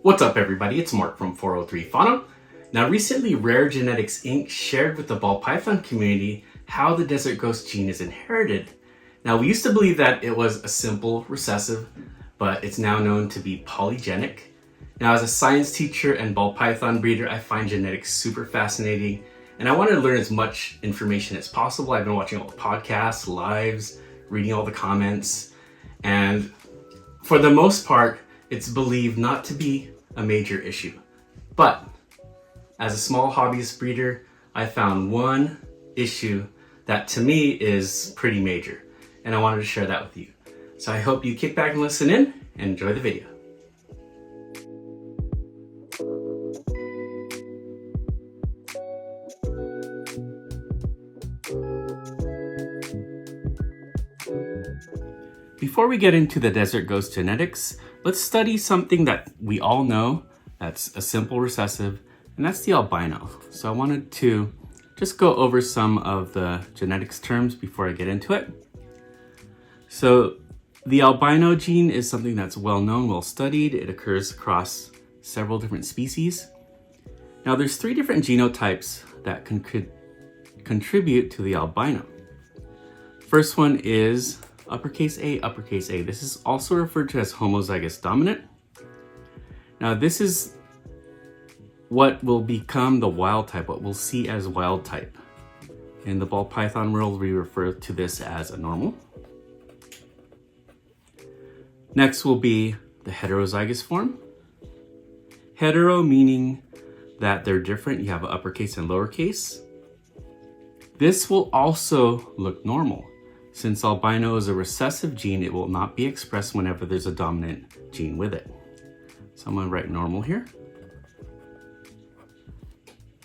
What's up everybody, it's Mark from 403 Fauna. Now recently Rare Genetics Inc. shared with the ball python community how the desert ghost gene is inherited. Now we used to believe that it was a simple recessive, but it's now known to be polygenic. Now as a science teacher and ball python breeder, I find genetics super fascinating and I wanted to learn as much information as possible. I've been watching all the podcasts, lives, reading all the comments, and for the most part, it's believed not to be a major issue. But as a small hobbyist breeder, I found one issue that to me is pretty major, and I wanted to share that with you. So I hope you kick back and listen in and enjoy the video. Before we get into the desert ghost genetics, let's study something that we all know that's a simple recessive, and that's the albino. So I wanted to just go over some of the genetics terms before I get into it. So the albino gene is something that's well known, well studied. It occurs across several different species. Now there's three different genotypes that could contribute to the albino. First one is uppercase A, uppercase A. This is also referred to as homozygous dominant. Now this is what will become the wild type, what we'll see as wild type. In the ball python world, we refer to this as a normal. Next will be the heterozygous form. Hetero meaning that they're different, you have an uppercase and lowercase. This will also look normal. Since albino is a recessive gene, it will not be expressed whenever there's a dominant gene with it. So I'm going to write normal here.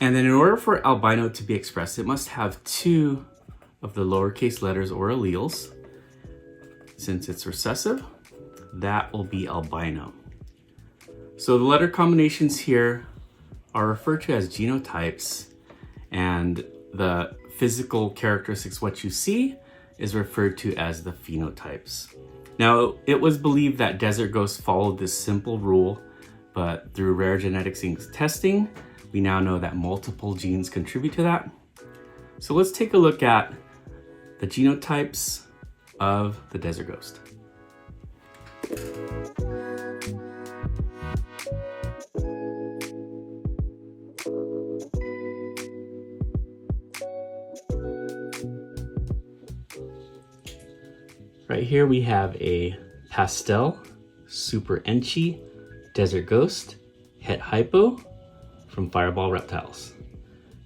And then in order for albino to be expressed, it must have two of the lowercase letters or alleles. Since it's recessive, that will be albino. So the letter combinations here are referred to as genotypes, and the physical characteristics, what you see, is referred to as the phenotypes. Now, it was believed that desert ghosts followed this simple rule, but through Rare Genetics Inc.'s testing, we now know that multiple genes contribute to that. So let's take a look at the genotypes of the desert ghost. Right here we have a pastel, super enchi, desert ghost, het hypo from Fireball Reptiles.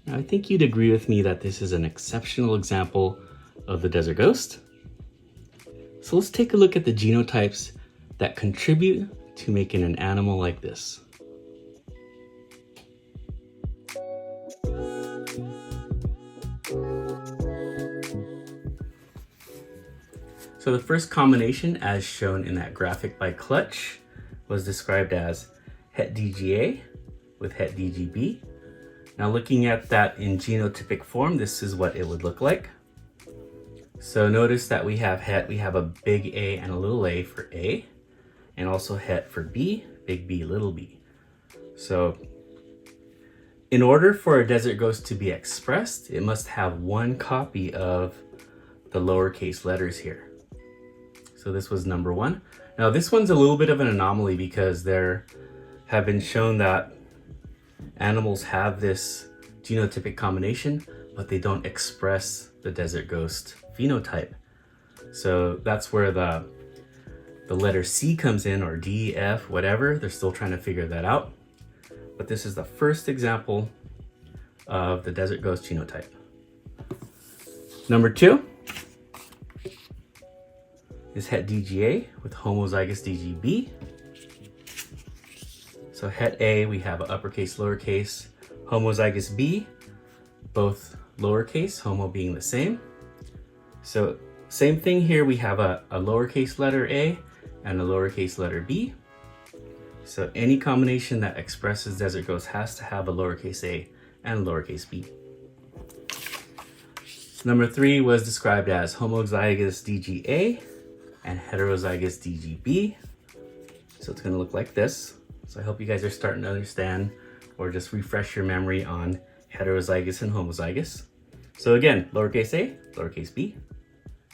Now I think you'd agree with me that this is an exceptional example of the desert ghost. So let's take a look at the genotypes that contribute to making an animal like this. So the first combination, as shown in that graphic by Clutch, was described as het DGA with het DGB. Now looking at that in genotypic form, this is what it would look like. So notice that we have het, we have a big A and a little a for A, and also het for B, big B, little b. So in order for a desert ghost to be expressed, it must have one copy of the lowercase letters here. So this was number one. Now this one's a little bit of an anomaly because there have been shown that animals have this genotypic combination, but they don't express the desert ghost phenotype. So that's where the letter C comes in, or D, F, whatever. They're still trying to figure that out. But this is the first example of the desert ghost genotype. Number two is het DGA with homozygous DGB. So het A, we have an uppercase, lowercase, homozygous B, both lowercase, homo being the same. So same thing here, we have a lowercase letter A and a lowercase letter B. So any combination that expresses desert ghost has to have a lowercase a and lowercase b. Number three was described as homozygous DGA and heterozygous DGB. So it's going to look like this. So I hope you guys are starting to understand or just refresh your memory on heterozygous and homozygous. So again, lowercase a, lowercase b,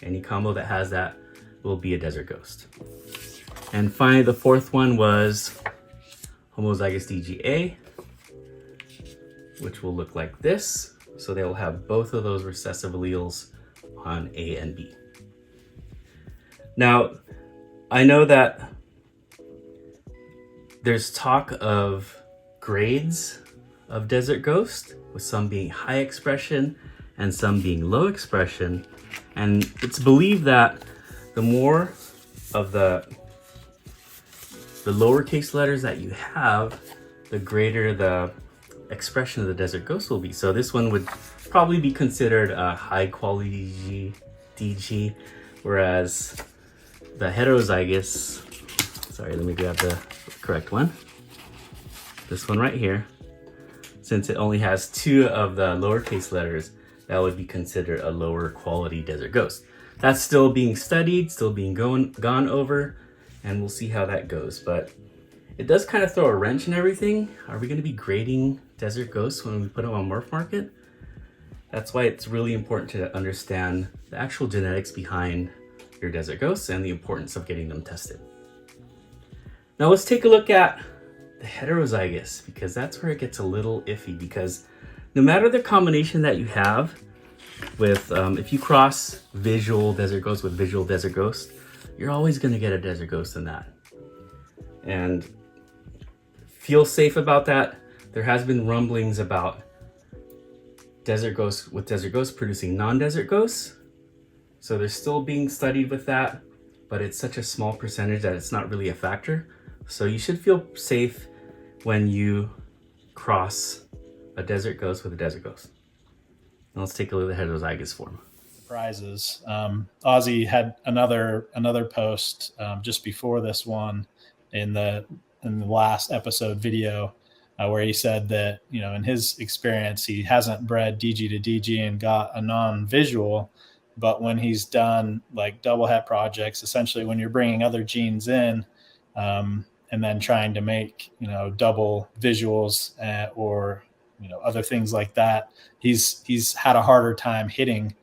any combo that has that will be a desert ghost. And finally, the fourth one was homozygous DGA, which will look like this. So they will have both of those recessive alleles on A and B. Now, I know that there's talk of grades of desert ghost, with some being high expression and some being low expression. And it's believed that the more of the lowercase letters that you have, the greater the expression of the desert ghost will be. So this one would probably be considered a high quality DG, whereas the heterozygous, sorry, let me grab the correct one. This one right here, since it only has 2 of the lowercase letters, that would be considered a lower quality desert ghost. That's still being studied, still being gone over, and we'll see how that goes. But it does kind of throw a wrench in everything. Are we going to be grading desert ghosts when we put them on Morph Market? That's why it's really important to understand the actual genetics behind your desert ghosts and the importance of getting them tested. Now let's take a look at the heterozygous, because that's where it gets a little iffy, because no matter the combination that you have with, if you cross visual desert ghost with visual desert ghost, you're always going to get a desert ghost in that. And feel safe about that. There has been rumblings about desert ghosts with desert ghosts producing non-desert ghosts. So they're still being studied with that, but it's such a small percentage that it's not really a factor. So you should feel safe when you cross a desert ghost with a desert ghost. Now let's take a look at the heterozygous form. Surprises. Ozzy had another post just before this one in the last episode video where he said that, you know, in his experience, he hasn't bred DG to DG and got a non-visual, but when he's done like double het projects, essentially when you're bringing other genes in and then trying to make, you know, double visuals or, you know, other things like that, he's had a harder time hitting.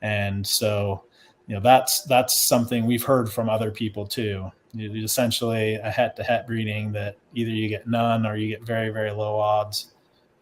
And so, you know, that's something we've heard from other people too. Essentially a het-to-het breeding that either you get none or you get very, very low odds.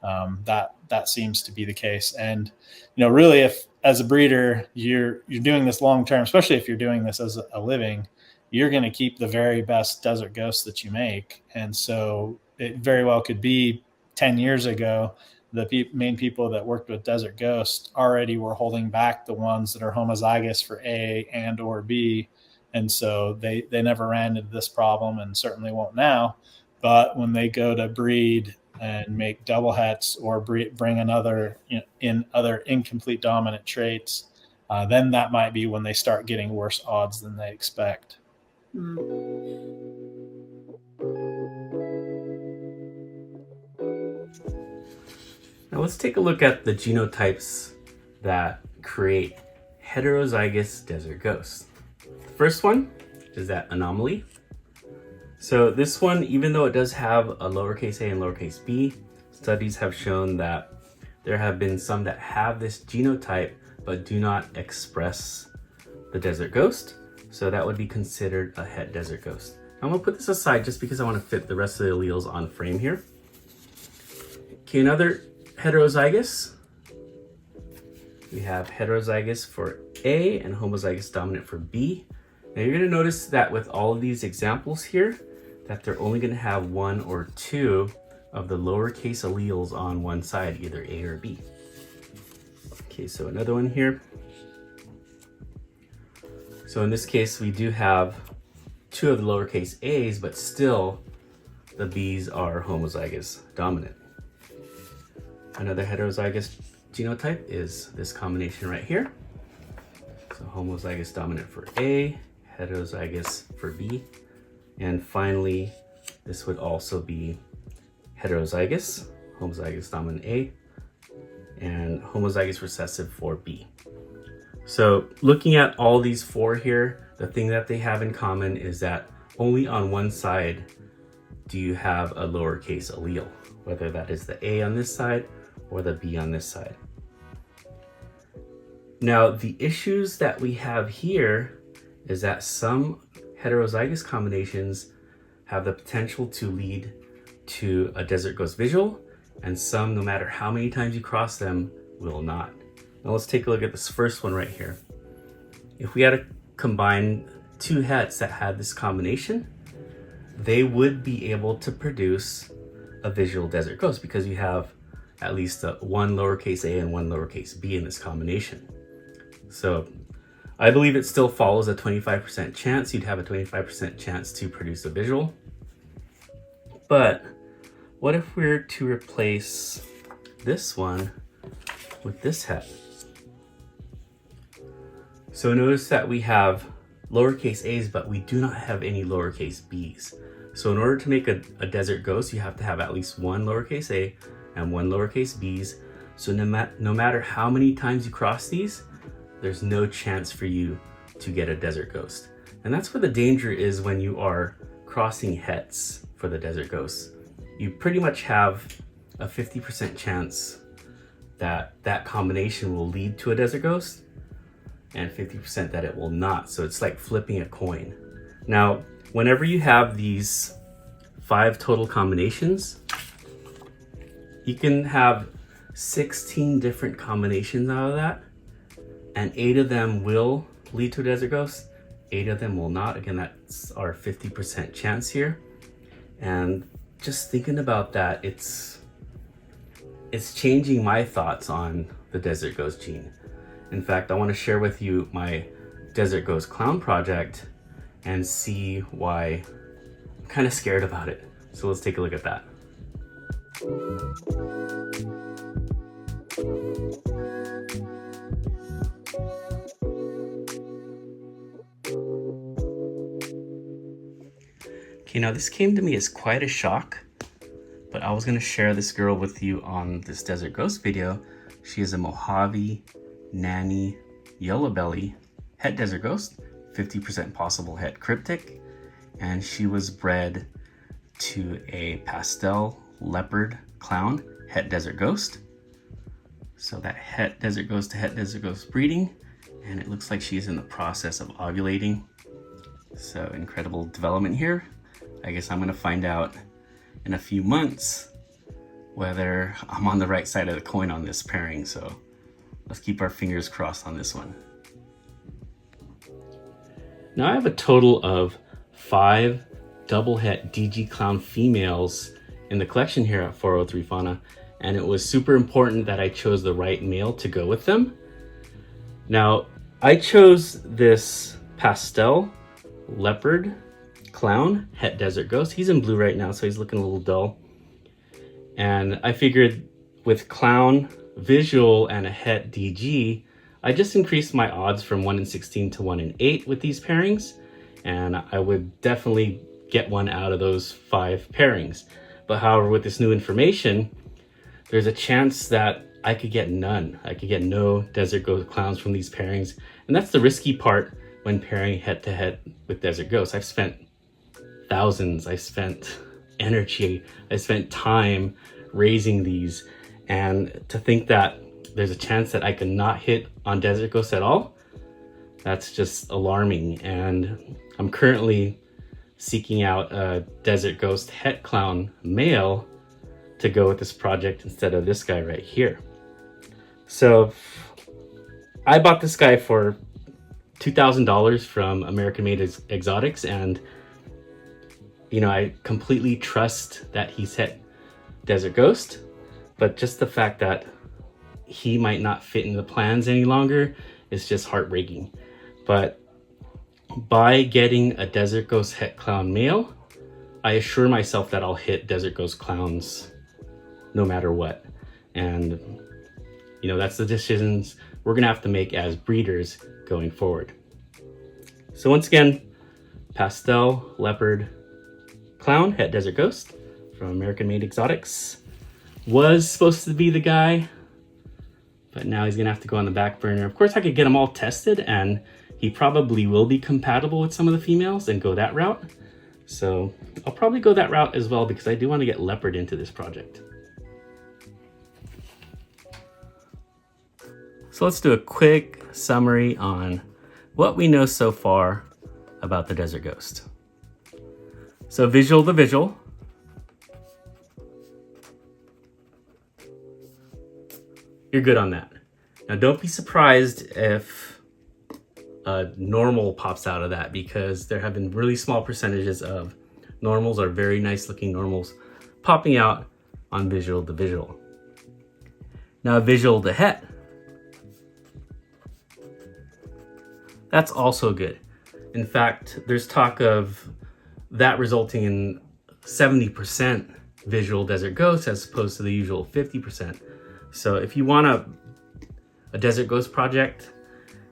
That seems to be the case. And, you know, really, if as a breeder you're doing this long term, especially if you're doing this as a living, you're going to keep the very best desert ghosts that you make. And so it very well could be 10 years ago, the main people that worked with desert ghost already were holding back the ones that are homozygous for A and or B. And so they never ran into this problem and certainly won't now. But when they go to breed and make double hets or bring another, you know, in other incomplete dominant traits, then that might be when they start getting worse odds than they expect. Now let's take a look at the genotypes that create heterozygous desert ghosts. The first one is that anomaly. So this one, even though it does have a lowercase a and lowercase b, studies have shown that there have been some that have this genotype but do not express the desert ghost. So that would be considered a het desert ghost. I'm gonna put this aside just because I want to fit the rest of the alleles on frame here. Okay, another heterozygous. We have heterozygous for A and homozygous dominant for B. Now you're gonna notice that with all of these examples here, that they're only gonna have 1 or 2 of the lowercase alleles on one side, either A or B. Okay, so another one here. So in this case, we do have 2 of the lowercase a's, but still the b's are homozygous dominant. Another heterozygous genotype is this combination right here. So homozygous dominant for A, heterozygous for B, and finally, this would also be heterozygous, homozygous dominant A, and homozygous recessive for B. So looking at all these 4 here, the thing that they have in common is that only on one side do you have a lowercase allele, whether that is the A on this side or the B on this side. Now, the issues that we have here is that some heterozygous combinations have the potential to lead to a desert ghost visual, and some, no matter how many times you cross them, will not. Now let's take a look at this first one right here. If we had to combine two hets that had this combination, they would be able to produce a visual desert ghost because you have at least one lowercase a and one lowercase b in this combination. So I believe it still follows a 25% chance. You'd have a 25% chance to produce a visual. But what if we were to replace this one with this het? So notice that we have lowercase a's, but we do not have any lowercase b's. So in order to make a desert ghost, you have to have at least one lowercase a and one lowercase b's. So no matter how many times you cross these, there's no chance for you to get a desert ghost. And that's where the danger is when you are crossing hets for the desert ghosts. You pretty much have a 50% chance that that combination will lead to a desert ghost and 50% that it will not. So it's like flipping a coin. Now, whenever you have these 5 total combinations, you can have 16 different combinations out of that, and 8 of them will lead to a desert ghost, 8 of them will not. Again, that's our 50% chance here. And just thinking about that, it's changing my thoughts on the desert ghost gene. In fact, I want to share with you my desert ghost clown project and see why I'm kind of scared about it. So let's take a look at that. Okay, now this came to me as quite a shock, but I was going to share this girl with you on this desert ghost video. She is a Mojave Nanny Yellow Belly het desert ghost, 50% possible het cryptic, and she was bred to a pastel leopard clown het desert ghost. So that het desert ghost to het desert ghost breeding, and it looks like she's in the process of ovulating. So incredible development here. I guess I'm gonna find out in a few months whether I'm on the right side of the coin on this pairing. So let's keep our fingers crossed on this one. Now I have a total of 5 double het DG clown females in the collection here at 403 Fauna, and it was super important that I chose the right male to go with them. Now I chose this pastel leopard clown het desert ghost. He's in blue right now, so he's looking a little dull. And I figured with clown visual and a het DG, I just increased my odds from 1 in 16 to 1 in 8 with these pairings, and I would definitely get one out of those 5 pairings. But however, with this new information, there's a chance that I could get none. I could get no desert ghost clowns from these pairings, and that's the risky part when pairing het to het with desert ghosts. I've spent thousands, I spent energy, I spent time raising these, and to think that there's a chance that I could not hit on desert ghosts at all, that's just alarming. And I'm currently seeking out a desert ghost het clown male to go with this project instead of this guy right here. So I bought this guy for $2,000 from American Made Exotics, and you know, I completely trust that he's het desert ghost, but just the fact that he might not fit in the plans any longer is just heartbreaking. But by getting a desert ghost het clown male, I assure myself that I'll hit desert ghost clowns no matter what. And you know, that's the decisions we're gonna have to make as breeders going forward. So once again, pastel leopard clown het desert ghost from American Made Exotics was supposed to be the guy, but now he's gonna have to go on the back burner. Of course, I could get them all tested, and he probably will be compatible with some of the females and go that route. So I'll probably go that route as well because I do want to get leopard into this project. So let's do a quick summary on what we know so far about the desert ghost. So visual to visual. You're good on that. Now don't be surprised if a normal pops out of that, because there have been really small percentages of normals, or very nice looking normals, popping out on visual to visual. Now visual to het. That's also good. In fact, there's talk of that resulting in 70% visual desert ghosts as opposed to the usual 50%. So if you want a desert ghost project,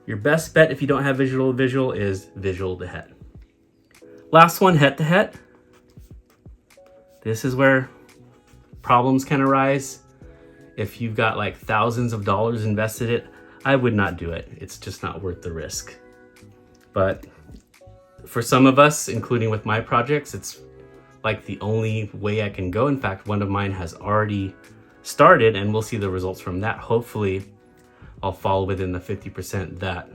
your best bet if you don't have visual to visual is visual to het. Last one, het to het. This is where problems can arise. If you've got like thousands of dollars invested in it, I would not do it. It's just not worth the risk. But for some of us, including with my projects, it's like the only way I can go. In fact, one of mine has already started and we'll see the results from that. Hopefully I'll fall within the 50%. That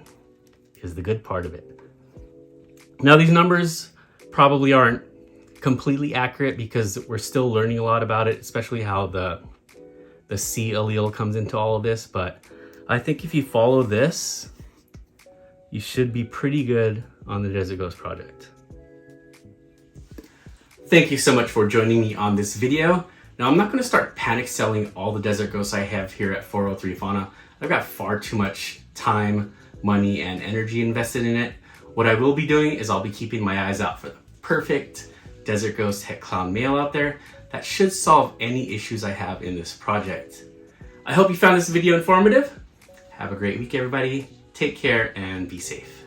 is the good part of it. Now these numbers probably aren't completely accurate because we're still learning a lot about it, especially how the C allele comes into all of this. But I think if you follow this, you should be pretty good on the Desert Ghost project. Thank you so much for joining me on this video. Now I'm not going to start panic selling all the Desert Ghosts I have here at 403 Fauna. I've got far too much time, money, and energy invested in it. What I will be doing is I'll be keeping my eyes out for the perfect Desert Ghost Het Clown male out there that should solve any issues I have in this project. I hope you found this video informative. Have a great week, everybody. Take care and be safe.